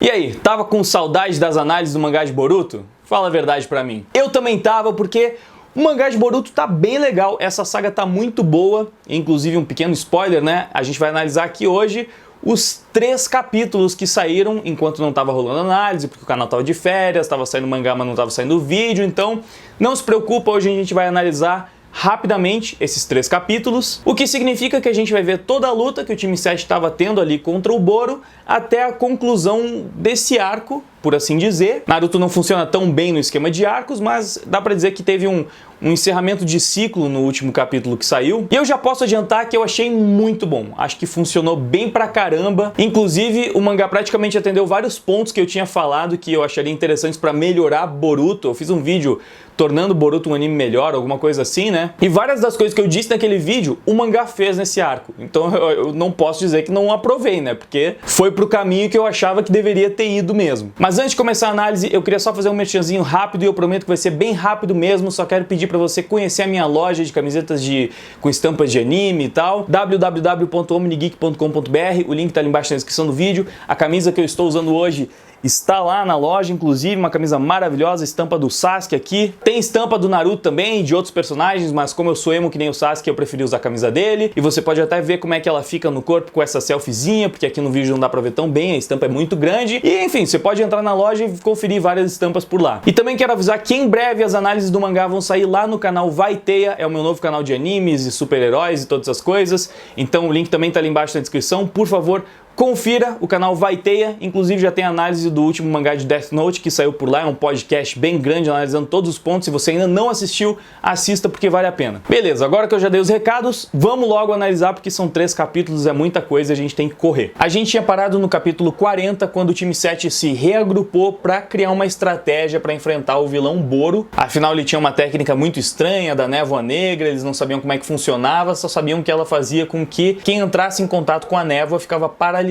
E aí, tava com saudade das análises do mangá de Boruto? Fala a verdade pra mim. Eu também tava, porque o mangá de Boruto tá bem legal, essa saga tá muito boa, inclusive um pequeno spoiler, né? A gente vai analisar aqui hoje os 3 capítulos que saíram enquanto não tava rolando análise, porque o canal tava de férias, tava saindo mangá, mas não tava saindo vídeo, então não se preocupa, hoje a gente vai analisar rapidamente esses 3 capítulos, o que significa que a gente vai ver toda a luta que o time 7 estava tendo ali contra o Boro até a conclusão desse arco, por assim dizer. Naruto não funciona tão bem no esquema de arcos, mas dá pra dizer que teve um encerramento de ciclo no último capítulo que saiu. E eu já posso adiantar que eu achei muito bom. Acho que funcionou bem pra caramba. Inclusive, o mangá praticamente atendeu vários pontos que eu tinha falado que eu acharia interessantes pra melhorar Boruto. Eu fiz um vídeo tornando Boruto um anime melhor, alguma coisa assim, né? E várias das coisas que eu disse naquele vídeo, o mangá fez nesse arco. Então eu não posso dizer que não aprovei, né? Porque foi pro caminho que eu achava que deveria ter ido mesmo. Mas antes de começar a análise, eu queria só fazer um merchanzinho rápido e eu prometo que vai ser bem rápido mesmo. Só quero pedir pra você conhecer a minha loja de camisetas com estampas de anime e tal, www.omnigeek.com.br. O link tá ali embaixo na descrição do vídeo. A camisa que eu estou usando hoje está lá na loja, inclusive uma camisa maravilhosa, estampa do Sasuke aqui. Tem estampa do Naruto também, de outros personagens, mas como eu sou emo que nem o Sasuke, eu preferi usar a camisa dele. E você pode até ver como é que ela fica no corpo com essa selfiezinha, porque aqui no vídeo não dá pra ver tão bem, a estampa é muito grande. E enfim, você pode entrar na loja e conferir várias estampas por lá. E também quero avisar que em breve as análises do mangá vão sair lá no canal Vaiteia, é o meu novo canal de animes e super-heróis e todas essas coisas. Então o link também tá ali embaixo na descrição, por favor, confira o canal Vaiteia, inclusive já tem análise do último mangá de Death Note que saiu por lá, é um podcast bem grande analisando todos os pontos. Se você ainda não assistiu, assista porque vale a pena. Beleza, agora que eu já dei os recados, vamos logo analisar porque são 3 capítulos, é muita coisa e a gente tem que correr. A gente tinha parado no capítulo 40 quando o time 7 se reagrupou para criar uma estratégia para enfrentar o vilão Boro. Afinal ele tinha uma técnica muito estranha da névoa negra, eles não sabiam como é que funcionava, só sabiam que ela fazia com que quem entrasse em contato com a névoa ficava paralisado.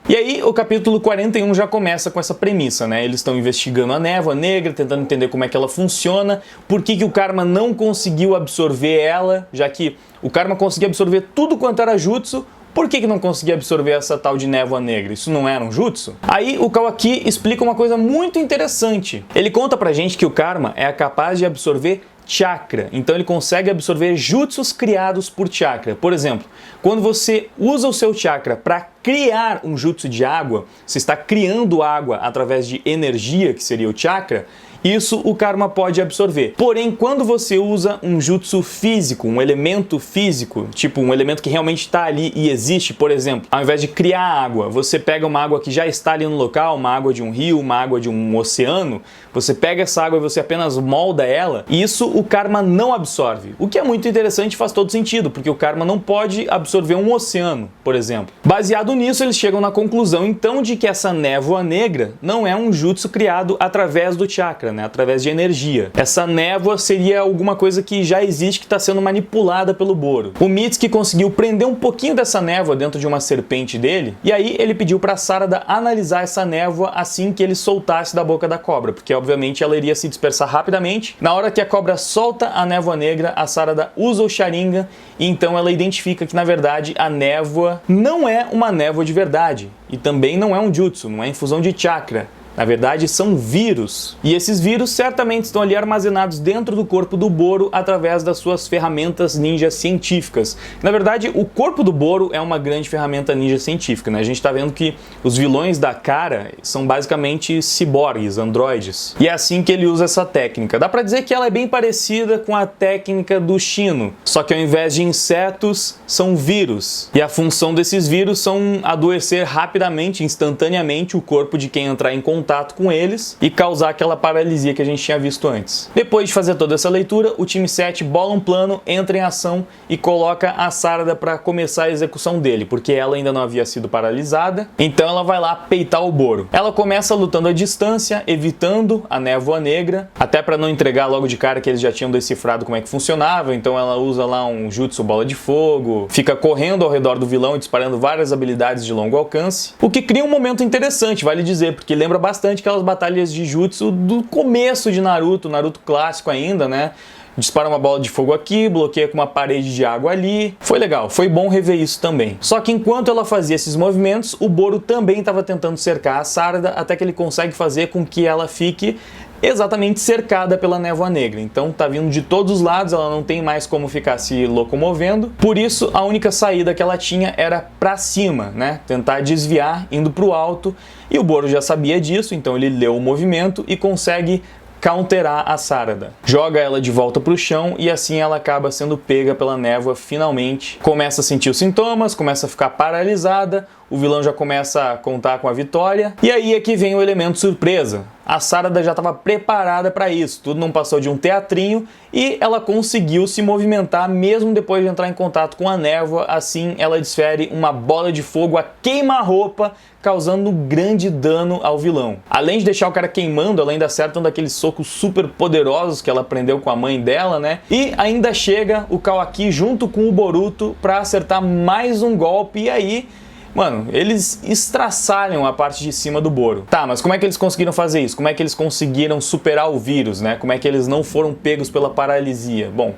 E aí o capítulo 41 já começa com essa premissa, né? Eles estão investigando a névoa negra, tentando entender como é que ela funciona, por que o Karma não conseguiu absorver ela, já que o Karma conseguia absorver tudo quanto era jutsu. Por que não conseguia absorver essa tal de névoa negra? Isso não era um jutsu? Aí o Kawaki explica uma coisa muito interessante. Ele conta pra gente que o Karma é capaz de absorver chakra, então ele consegue absorver jutsus criados por chakra. Por exemplo, quando você usa o seu chakra para criar um jutsu de água, você está criando água através de energia, que seria o chakra, isso o Karma pode absorver. Porém, quando você usa um jutsu físico, um elemento físico, tipo um elemento que realmente está ali e existe, por exemplo, ao invés de criar água, você pega uma água que já está ali no local, uma água de um rio, uma água de um oceano, você pega essa água e você apenas molda ela, e isso o Karma não absorve. O que é muito interessante e faz todo sentido, porque o Karma não pode absorver um oceano, por exemplo. Baseado nisso, eles chegam na conclusão, então, de que essa névoa negra não é um jutsu criado através do chakra, né? Através de energia. Essa névoa seria alguma coisa que já existe, que está sendo manipulada pelo Boro. O Mitsuki conseguiu prender um pouquinho dessa névoa dentro de uma serpente dele, e aí ele pediu para Sarada analisar essa névoa assim que ele soltasse da boca da cobra, porque obviamente ela iria se dispersar rapidamente. Na hora que a cobra solta a névoa negra, a Sarada usa o Sharingan e então ela identifica que na verdade a névoa não é uma névoa de verdade e também não é um jutsu, não é infusão de chakra. Na verdade, são vírus. E esses vírus certamente estão ali armazenados dentro do corpo do Boro através das suas ferramentas ninja científicas. Na verdade, o corpo do Boro é uma grande ferramenta ninja científica, né? A gente tá vendo que os vilões da Kara são basicamente ciborgues, androides. E é assim que ele usa essa técnica. Dá pra dizer que ela é bem parecida com a técnica do Shino, só que ao invés de insetos, são vírus. E a função desses vírus são adoecer rapidamente, instantaneamente, o corpo de quem entrar em contato com eles e causar aquela paralisia que a gente tinha visto antes. Depois de fazer toda essa leitura, o time 7 bola um plano, entra em ação e coloca a Sarada para começar a execução dele, porque ela ainda não havia sido paralisada, então ela vai lá peitar o Boro. Ela começa lutando à distância, evitando a névoa negra, até para não entregar logo de cara que eles já tinham decifrado como é que funcionava, então ela usa lá um jutsu bola de fogo, fica correndo ao redor do vilão e disparando várias habilidades de longo alcance, o que cria um momento interessante, vale dizer, porque lembra bastante aquelas batalhas de jutsu do começo de Naruto, Naruto clássico ainda, né? dispara uma bola de fogo aqui, bloqueia com uma parede de água ali. Foi legal, foi bom rever isso também. Só que enquanto ela fazia esses movimentos, o Boro também estava tentando cercar a Sarada, até que ele consegue fazer com que ela fique exatamente cercada pela névoa negra. Então tá vindo de todos os lados, ela não tem mais como ficar se locomovendo. Por isso, a única saída que ela tinha era para cima, né? Tentar desviar indo para o alto. E o Boro já sabia disso, então ele leu o movimento e consegue counterar a Sarada. Joga ela de volta para o chão e assim ela acaba sendo pega pela névoa finalmente. Começa a sentir os sintomas, começa a ficar paralisada, o vilão já começa a contar com a vitória. E aí é que vem o elemento surpresa. A Sarada já estava preparada para isso, tudo não passou de um teatrinho e ela conseguiu se movimentar mesmo depois de entrar em contato com a névoa. Assim ela desfere uma bola de fogo a queima-roupa, causando grande dano ao vilão. Além de deixar o cara queimando, ela ainda acerta um daqueles socos super poderosos que ela aprendeu com a mãe dela, né? E ainda chega o Kawaki junto com o Boruto para acertar mais um golpe e aí, mano, eles estraçalham a parte de cima do Boro. Tá, mas como é que eles conseguiram fazer isso? Como é que eles conseguiram superar o vírus, né? Como é que eles não foram pegos pela paralisia? Bom,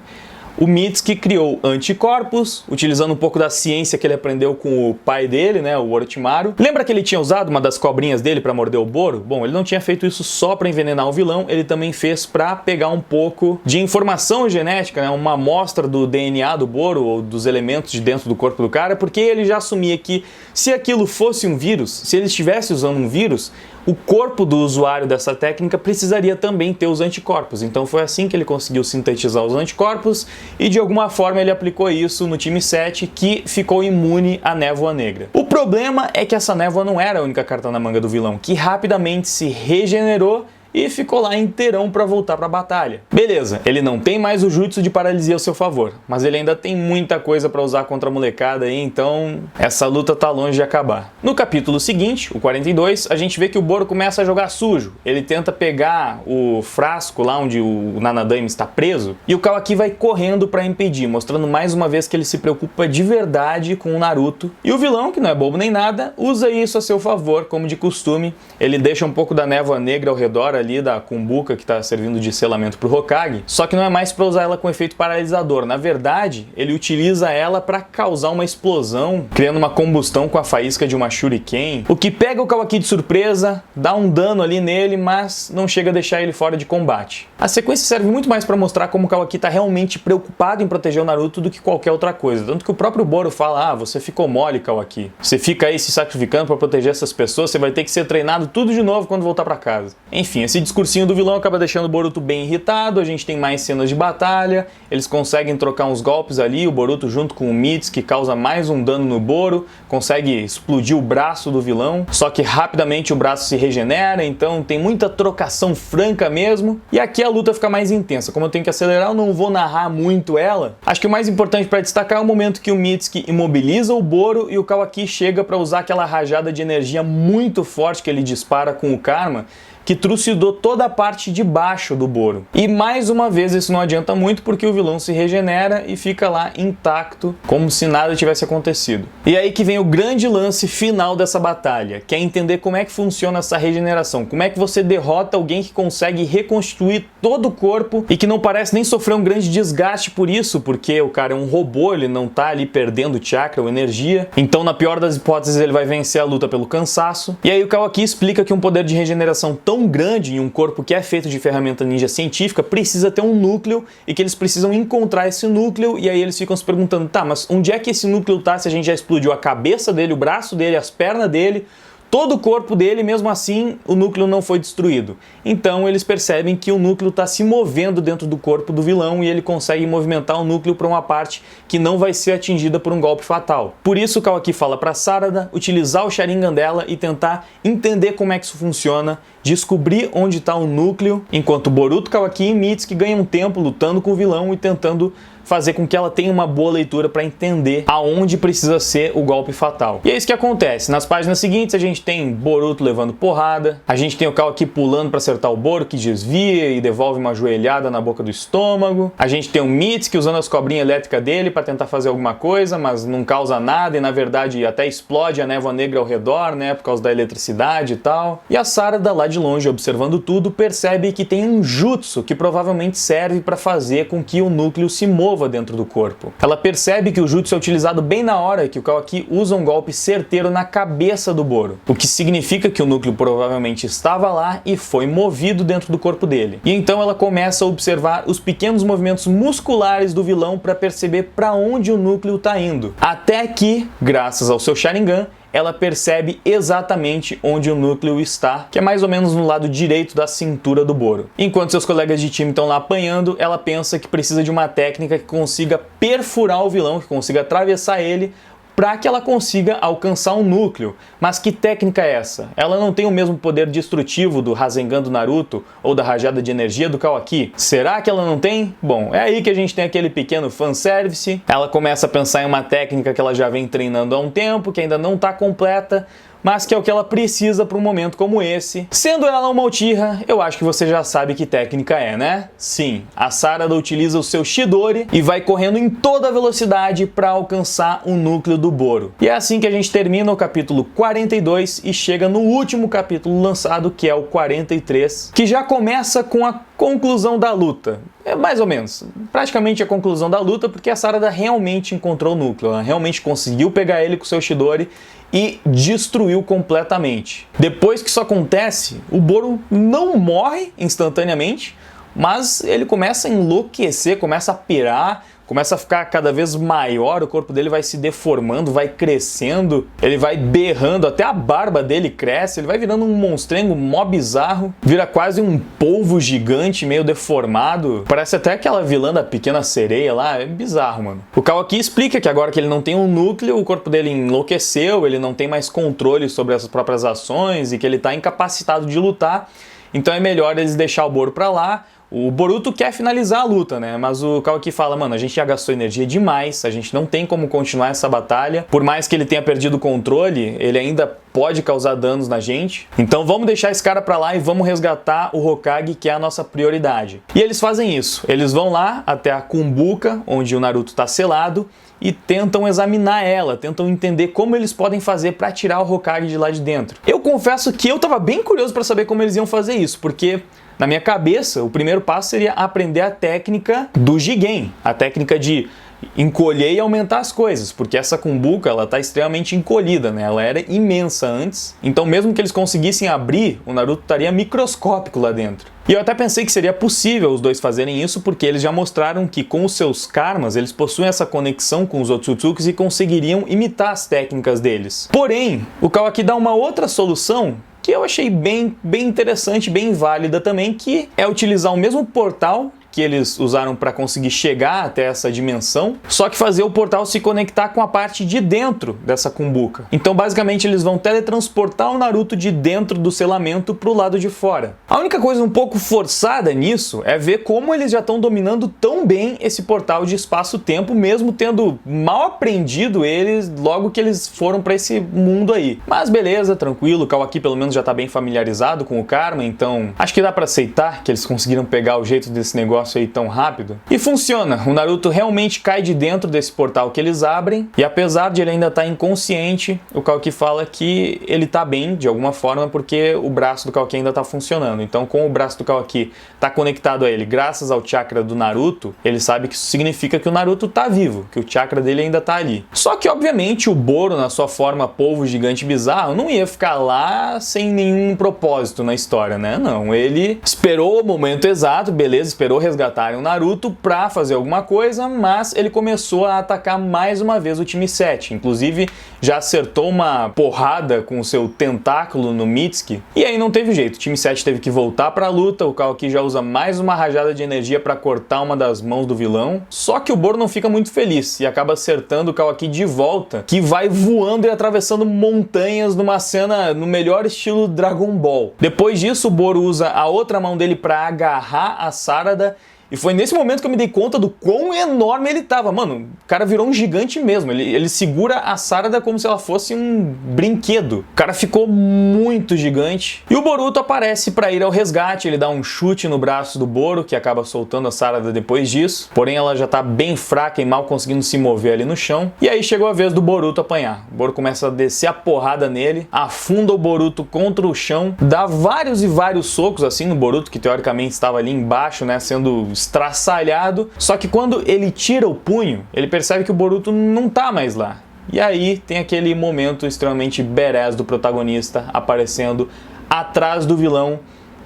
o Mitsuki criou anticorpos, utilizando um pouco da ciência que ele aprendeu com o pai dele, né, o Orochimaru. Lembra que ele tinha usado uma das cobrinhas dele para morder o Boro? Bom, ele não tinha feito isso só para envenenar o vilão, ele também fez para pegar um pouco de informação genética, né, uma amostra do DNA do Boro ou dos elementos de dentro do corpo do cara, porque ele já assumia que se aquilo fosse um vírus, se ele estivesse usando um vírus, o corpo do usuário dessa técnica precisaria também ter os anticorpos. Então foi assim que ele conseguiu sintetizar os anticorpos e de alguma forma ele aplicou isso no time 7, que ficou imune à névoa negra. O problema é que essa névoa não era a única carta na manga do vilão, que rapidamente se regenerou e ficou lá inteirão para voltar para a batalha. Beleza, ele não tem mais o jutsu de paralisia ao seu favor, mas ele ainda tem muita coisa para usar contra a molecada aí, então essa luta tá longe de acabar. No capítulo seguinte, o 42, a gente vê que o Boro começa a jogar sujo. Ele tenta pegar o frasco lá onde o Nanadame está preso e o Kawaki vai correndo para impedir, mostrando mais uma vez que ele se preocupa de verdade com o Naruto. E o vilão, que não é bobo nem nada, usa isso a seu favor, como de costume. Ele deixa um pouco da névoa negra ao redor ali da Kumbuka, que está servindo de selamento para o Hokage, só que não é mais para usar ela com efeito paralisador. Na verdade, ele utiliza ela para causar uma explosão, criando uma combustão com a faísca de uma shuriken, o que pega o Kawaki de surpresa, dá um dano ali nele, mas não chega a deixar ele fora de combate. A sequência serve muito mais para mostrar como o Kawaki está realmente preocupado em proteger o Naruto do que qualquer outra coisa, tanto que o próprio Boro fala: você ficou mole, Kawaki, você fica aí se sacrificando para proteger essas pessoas, você vai ter que ser treinado tudo de novo quando voltar para casa. Enfim, esse discursinho do vilão acaba deixando o Boruto bem irritado, a gente tem mais cenas de batalha, eles conseguem trocar uns golpes ali, o Boruto junto com o Mitsuki causa mais um dano no Boro, consegue explodir o braço do vilão, só que rapidamente o braço se regenera, então tem muita trocação franca mesmo, e aqui a luta fica mais intensa. Como eu tenho que acelerar, eu não vou narrar muito ela. Acho que o mais importante para destacar é o momento que o Mitsuki imobiliza o Boro e o Kawaki chega para usar aquela rajada de energia muito forte que ele dispara com o Karma, que trucidou toda a parte de baixo do Boro. E mais uma vez isso não adianta muito porque o vilão se regenera e fica lá intacto, como se nada tivesse acontecido. E aí que vem o grande lance final dessa batalha, que é entender como é que funciona essa regeneração, como é que você derrota alguém que consegue reconstruir todo o corpo e que não parece nem sofrer um grande desgaste por isso, porque o cara é um robô, ele não tá ali perdendo chakra ou energia, então na pior das hipóteses ele vai vencer a luta pelo cansaço. E aí o Kawaki explica que um poder de regeneração tão grande em um corpo que é feito de ferramenta ninja científica precisa ter um núcleo e que eles precisam encontrar esse núcleo, e aí eles ficam se perguntando: tá, mas onde é que esse núcleo tá se a gente já explodiu a cabeça dele, o braço dele, as pernas dele, todo o corpo dele, mesmo assim o núcleo não foi destruído. Então eles percebem que o núcleo está se movendo dentro do corpo do vilão e ele consegue movimentar o núcleo para uma parte que não vai ser atingida por um golpe fatal. Por isso o Kawaki fala para Sarada utilizar o Sharingan dela e tentar entender como é que isso funciona, descobrir onde está o núcleo, enquanto Boruto, Kawaki e Mitsuki ganham tempo lutando com o vilão e tentando fazer com que ela tenha uma boa leitura para entender aonde precisa ser o golpe fatal. E é isso que acontece. Nas páginas seguintes a gente tem Boruto levando porrada, a gente tem o Kawaki pulando para acertar o Boro, que desvia e devolve uma joelhada na boca do estômago. A gente tem o Mitsuki usando as cobrinhas elétricas dele para tentar fazer alguma coisa, mas não causa nada e na verdade até explode a névoa negra ao redor, né, por causa da eletricidade e tal. E a Sarada lá de longe, observando tudo, percebe que tem um jutsu que provavelmente serve para fazer com que o núcleo se mova dentro do corpo. Ela percebe que o jutsu é utilizado bem na hora que o Kawaki usa um golpe certeiro na cabeça do Boro, o que significa que o núcleo provavelmente estava lá e foi movido dentro do corpo dele. E então ela começa a observar os pequenos movimentos musculares do vilão para perceber para onde o núcleo está indo. Até que, graças ao seu Sharingan, ela percebe exatamente onde o núcleo está, que é mais ou menos no lado direito da cintura do Boro. Enquanto seus colegas de time estão lá apanhando, ela pensa que precisa de uma técnica que consiga perfurar o vilão, que consiga atravessar ele, para que ela consiga alcançar um núcleo. Mas que técnica é essa? Ela não tem o mesmo poder destrutivo do Rasengan do Naruto ou da rajada de energia do Kawaki? Será que ela não tem? Bom, é aí que a gente tem aquele pequeno fanservice. Ela começa a pensar em uma técnica que ela já vem treinando há um tempo, que ainda não está completa, mas que é o que ela precisa para um momento como esse. Sendo ela uma Uchiha, eu acho que você já sabe que técnica é, né? Sim, a Sarada utiliza o seu Chidori e vai correndo em toda velocidade para alcançar o núcleo do Boro. E é assim que a gente termina o capítulo 42 e chega no último capítulo lançado, que é o 43, que já começa com a conclusão da luta. É mais ou menos, praticamente a conclusão da luta, porque a Sarada realmente encontrou o núcleo, ela realmente conseguiu pegar ele com o seu Chidori e destruiu completamente. Depois que isso acontece, o Boro não morre instantaneamente, mas ele começa a enlouquecer, começa a pirar, começa a ficar cada vez maior, o corpo dele vai se deformando, vai crescendo, ele vai berrando, até a barba dele cresce, ele vai virando um monstrengo mó bizarro, vira quase um polvo gigante, meio deformado, parece até aquela vilã da Pequena Sereia lá, é bizarro, mano. O Kawaki explica que agora que ele não tem um núcleo, o corpo dele enlouqueceu, ele não tem mais controle sobre as próprias ações e que ele tá incapacitado de lutar, então é melhor eles deixar o Boro pra lá. O Boruto quer finalizar a luta, né? Mas o Kawaki fala, mano, a gente já gastou energia demais, a gente não tem como continuar essa batalha. Por mais que ele tenha perdido o controle, ele ainda pode causar danos na gente. Então vamos deixar esse cara pra lá e vamos resgatar o Hokage, que é a nossa prioridade. E eles fazem isso. Eles vão lá até a Kumbuka, onde o Naruto tá selado, e tentam examinar ela, tentam entender como eles podem fazer para tirar o Hokage de lá de dentro. Eu confesso que eu tava bem curioso para saber como eles iam fazer isso, porque na minha cabeça o primeiro passo seria aprender a técnica do Jigen, a técnica de encolher e aumentar as coisas, porque essa Kumbuka, ela tá extremamente encolhida, né? Ela era imensa antes, então mesmo que eles conseguissem abrir, o Naruto estaria microscópico lá dentro. E eu até pensei que seria possível os dois fazerem isso, porque eles já mostraram que com os seus karmas, eles possuem essa conexão com os Otsutsukis e conseguiriam imitar as técnicas deles. Porém, o Kawaki dá uma outra solução que eu achei bem interessante, bem válida também, que é utilizar o mesmo portal que eles usaram para conseguir chegar até essa dimensão, só que fazer o portal se conectar com a parte de dentro dessa Kumbuka. Então basicamente eles vão teletransportar o Naruto de dentro do selamento para o lado de fora. A única coisa um pouco forçada nisso é ver como eles já estão dominando tão bem esse portal de espaço-tempo, mesmo tendo mal aprendido eles logo que eles foram para esse mundo aí. Mas beleza, tranquilo, o Kawaki pelo menos já tá bem familiarizado com o karma, então acho que dá para aceitar que eles conseguiram pegar o jeito desse negócio aí tão rápido. E funciona, o Naruto realmente cai de dentro desse portal que eles abrem, e apesar de ele ainda estar inconsciente, o Kawaki fala que ele tá bem, de alguma forma, porque o braço do Kawaki ainda tá funcionando. Então, com o braço do Kawaki tá conectado a ele graças ao chakra do Naruto, ele sabe que isso significa que o Naruto tá vivo, que o chakra dele ainda tá ali. Só que, obviamente, o Boro, na sua forma polvo gigante bizarro, não ia ficar lá sem nenhum propósito na história, né? Não, ele esperou o momento exato, beleza, esperou resgatarem o Naruto pra fazer alguma coisa, mas ele começou a atacar mais uma vez o time 7. Inclusive, já acertou uma porrada com o seu tentáculo no Mitsuki. E aí não teve jeito, o time 7 teve que voltar pra luta, o Kawaki já usa mais uma rajada de energia pra cortar uma das mãos do vilão. Só que o Boro não fica muito feliz e acaba acertando o Kawaki de volta, que vai voando e atravessando montanhas numa cena no melhor estilo Dragon Ball. Depois disso, o Boro usa a outra mão dele pra agarrar a Sarada E foi nesse momento que eu me dei conta do quão enorme ele tava. Mano, o cara virou um gigante mesmo. Ele segura a Sarada como se ela fosse um brinquedo. O cara ficou muito gigante. E o Boruto aparece pra ir ao resgate. Ele dá um chute no braço do Boro, que acaba soltando a Sarada depois disso. Porém, ela já tá bem fraca e mal conseguindo se mover ali no chão. E aí chegou a vez do Boruto apanhar. O Boro começa a descer a porrada nele, afunda o Boruto contra o chão, dá vários e vários socos assim no Boruto, que teoricamente estava ali embaixo, né, sendo estraçalhado. Só que quando ele tira o punho, ele percebe que o Boruto não tá mais lá. E aí tem aquele momento extremamente badass do protagonista aparecendo atrás do vilão,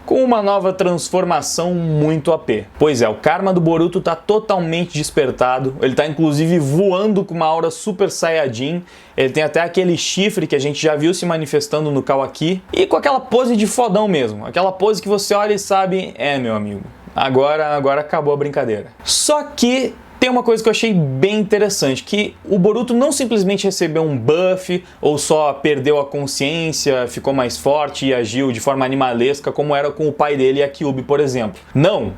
com uma nova transformação muito AP. Pois é, o karma do Boruto tá totalmente despertado, ele tá inclusive voando com uma aura Super Saiyajin, ele tem até aquele chifre que a gente já viu se manifestando no Kawaki, e com aquela pose de fodão mesmo, aquela pose que você olha e sabe, meu amigo, agora acabou a brincadeira. Só que tem uma coisa que eu achei bem interessante, que o Boruto não simplesmente recebeu um buff, ou só perdeu a consciência, ficou mais forte e agiu de forma animalesca, como era com o pai dele e a Kyuubi, por exemplo. Não!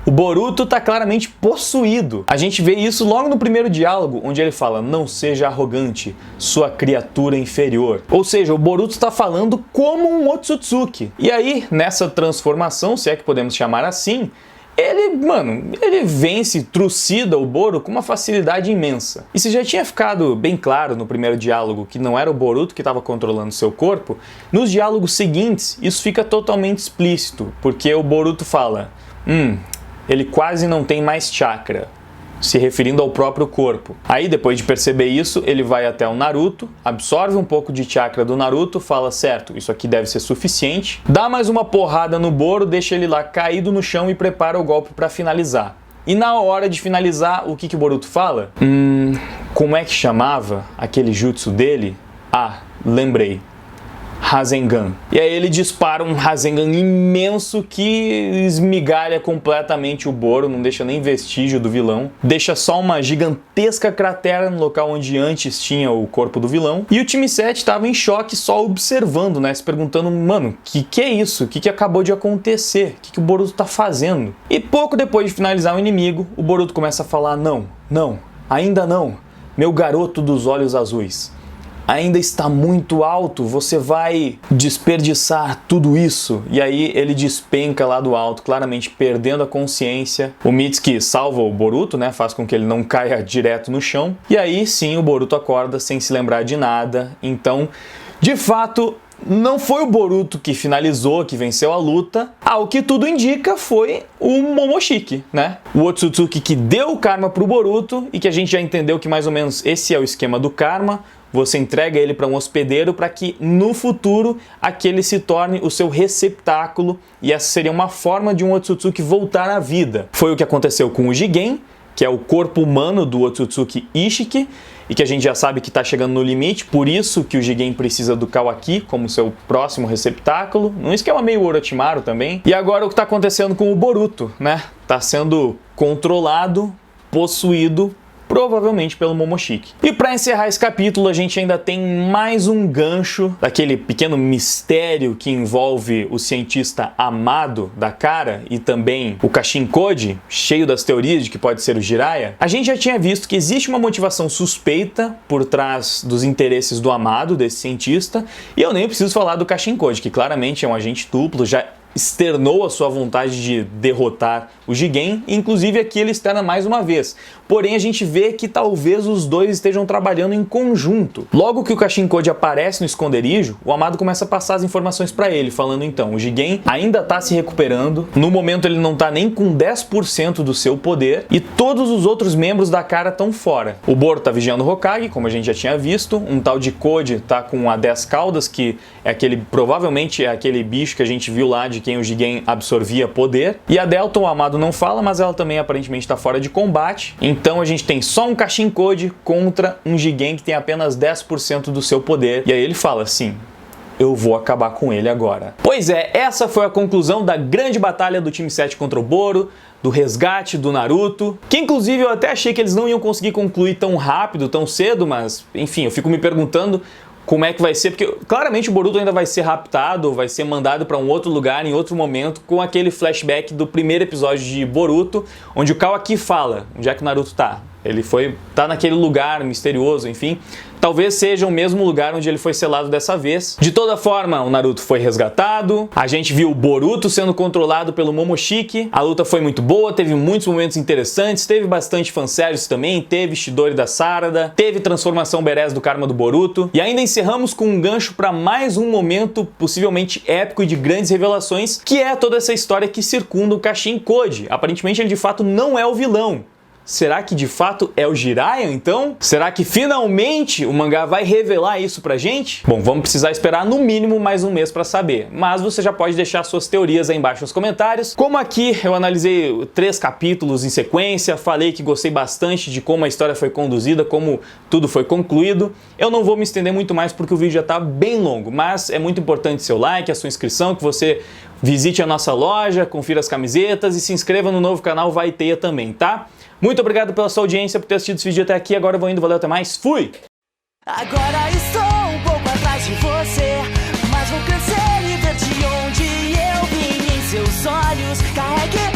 O Boruto tá claramente possuído. A gente vê isso logo no primeiro diálogo, onde ele fala, não seja arrogante, sua criatura inferior. Ou seja, o Boruto tá falando como um Otsutsuki. E aí, nessa transformação, se é que podemos chamar assim, ele vence, trucida o Boro com uma facilidade imensa. E se já tinha ficado bem claro no primeiro diálogo que não era o Boruto que estava controlando seu corpo, nos diálogos seguintes isso fica totalmente explícito, porque o Boruto fala, ele quase não tem mais chakra, se referindo ao próprio corpo. Aí, depois de perceber isso, ele vai até o Naruto, absorve um pouco de chakra do Naruto, fala, certo, isso aqui deve ser suficiente, dá mais uma porrada no Boro, deixa ele lá caído no chão e prepara o golpe para finalizar. E na hora de finalizar, o que o Boruto fala? Como é que chamava aquele jutsu dele? Ah, lembrei. Rasengan. E aí ele dispara um Rasengan imenso que esmigalha completamente o Boro, não deixa nem vestígio do vilão, deixa só uma gigantesca cratera no local onde antes tinha o corpo do vilão. E o time 7 estava em choque só observando, né, se perguntando, mano, que é isso? O que acabou de acontecer? O que o Boruto tá fazendo? E pouco depois de finalizar o inimigo, o Boruto começa a falar, não, ainda não, meu garoto dos olhos azuis. Ainda está muito alto, você vai desperdiçar tudo isso. E aí ele despenca lá do alto, claramente perdendo a consciência. O Mitsuki salva o Boruto, né, faz com que ele não caia direto no chão. E aí sim o Boruto acorda sem se lembrar de nada. Então, de fato, não foi o Boruto que finalizou, que venceu a luta. O que tudo indica foi o Momoshiki, né? O Otsutsuki que deu o karma pro Boruto e que a gente já entendeu que mais ou menos esse é o esquema do karma. Você entrega ele para um hospedeiro para que no futuro aquele se torne o seu receptáculo e essa seria uma forma de um Otsutsuki voltar à vida. Foi o que aconteceu com o Jigen, que é o corpo humano do Otsutsuki Ishiki, e que a gente já sabe que está chegando no limite, por isso que o Jigen precisa do Kawaki como seu próximo receptáculo, num esquema meio Orochimaru também. E agora o que está acontecendo com o Boruto, né? Está sendo controlado, possuído, provavelmente pelo Momoshiki. E para encerrar esse capítulo, a gente ainda tem mais um gancho daquele pequeno mistério que envolve o cientista amado da Kara e também o Kashin Koji, cheio das teorias de que pode ser o Jiraiya. A gente já tinha visto que existe uma motivação suspeita por trás dos interesses do amado desse cientista, e eu nem preciso falar do Kashin Koji, que claramente é um agente duplo, já externou a sua vontade de derrotar o Jigen, e inclusive aqui ele externa mais uma vez. Porém, a gente vê que talvez os dois estejam trabalhando em conjunto. Logo que o Kashin Koji aparece no esconderijo, o amado começa a passar as informações para ele, falando então, o Jigen ainda está se recuperando, no momento ele não está nem com 10% do seu poder, e todos os outros membros da Kara estão fora. O Boro está vigiando o Hokage, como a gente já tinha visto, um tal de Koji está com a 10 caudas, que é aquele, provavelmente é aquele bicho que a gente viu lá de quem o Jigen absorvia poder, e a Delta, o amado não fala, mas ela também aparentemente está fora de combate. Então a gente tem só um Kashin Koji contra um Jigen que tem apenas 10% do seu poder. E aí ele fala assim, eu vou acabar com ele agora. Pois é, essa foi a conclusão da grande batalha do time 7 contra o Boro, do resgate do Naruto, que inclusive eu até achei que eles não iam conseguir concluir tão rápido, tão cedo, mas enfim, eu fico me perguntando como é que vai ser, porque claramente o Boruto ainda vai ser raptado, vai ser mandado para um outro lugar em outro momento, com aquele flashback do primeiro episódio de Boruto, onde o Kawaki fala onde é que o Naruto tá. Ele tá naquele lugar misterioso, enfim. Talvez seja o mesmo lugar onde ele foi selado dessa vez. De toda forma, o Naruto foi resgatado. A gente viu o Boruto sendo controlado pelo Momoshiki. A luta foi muito boa, teve muitos momentos interessantes, teve bastante fanservice também, teve Chidori da Sarada, teve transformação Berés do Karma do Boruto. E ainda encerramos com um gancho para mais um momento possivelmente épico e de grandes revelações, que é toda essa história que circunda o Kashin Koji. Aparentemente ele de fato não é o vilão. Será que de fato é o Jiraiya, então? Será que finalmente o mangá vai revelar isso pra gente? Bom, vamos precisar esperar no mínimo mais um mês pra saber, mas você já pode deixar suas teorias aí embaixo nos comentários. Como aqui eu analisei 3 capítulos em sequência, falei que gostei bastante de como a história foi conduzida, como tudo foi concluído, eu não vou me estender muito mais porque o vídeo já tá bem longo, mas é muito importante seu like, a sua inscrição, que você visite a nossa loja, confira as camisetas e se inscreva no novo canal Vai Teia também, tá? Muito obrigado pela sua audiência, por ter assistido esse vídeo até aqui. Agora eu vou indo, valeu, até mais, fui! Agora estou um pouco atrás de você, mas vou crescer e ver de onde eu vim em seus olhos. Carregue